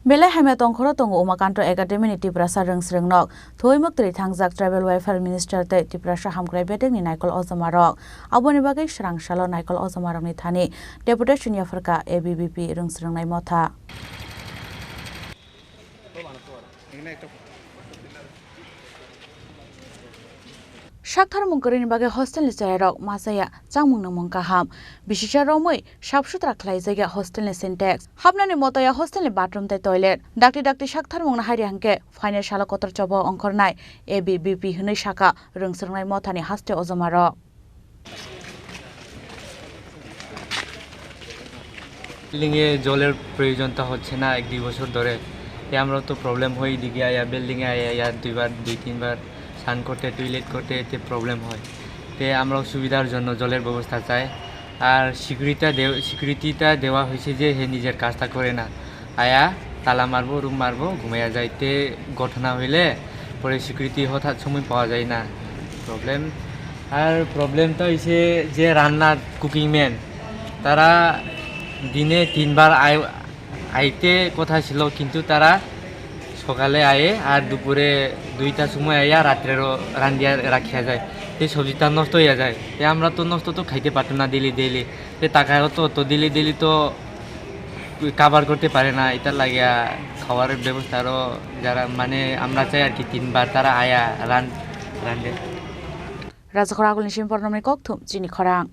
Bele Hametong Khorotong UmakantaTiprasa Tiprasa Rwngswrwng nok thoi muktri thangjak Tribal Welfare Minister te Tiprasa Hamkraini bedeng ni naikol ojamarok aboni bagai srangshalo naikol ojamarok ni Thani Deputation Yapharkha ABVP Rwngswrwng nai Motha Shakthar mungkrini bagai hostelni chairok masaya changmung namung kaham bishisha romoi sabsutra khlaijaiga hostelni syntax habnani motaya hostelni bathroom te toilet dakti shakthar mungna hairi hangke final shala kotor chobo ongkornai ABVP hinui shaka Rwngswrwng nai Mothani haste ojamaro বিল্ডিংয়ে জলের প্রয়োজনটা হচ্ছে না এক দুই বছর ধরে আমরা তো প্রবলেম হয় দিকে আয়া বিল্ডিংয়ে আয়া দুই তিনবার স্নান করতে টয়লেট করতে এতে প্রবলেম হয় তে আমরা সুবিধার জন্য জলের ব্যবস্থা চাই আর সিকিউরিটিটা দেওয়া হয়েছে যে হে নিজের কাজটা করে না আয়া তালা মারবো রুম মারবো ঘুমাইয়া যাইতে ঘটনা হইলে পরে সিকিউরিটি হঠাৎ সময় পাওয়া যায় না প্রবলেমটা হয়েছে যে রান্নার কুকিং ম্যান তারা দিনে তিনবার আইতে কথা ছিল কিন্তু তারা সকালে আয়ে আর দুপুরে দুইটার সময় আইয়া রাত্রেরও রান্ধিয়া রাখিয়া যায় এই সবজিটা নষ্ট হইয়া যায় আমরা তো নষ্ট তো খাইতে পারতাম না ডেলি টাকাও তো ডেলি তো কাভার করতে পারে না এটা লাগিয়া খাওয়ার ব্যবস্থা আরও যারা মানে আমরা চাই আর কি তিনবার তারা আয়া রান্ধে রাজা খরাগুলি সিম্পর্ণমে ককথুম চিনি খরাং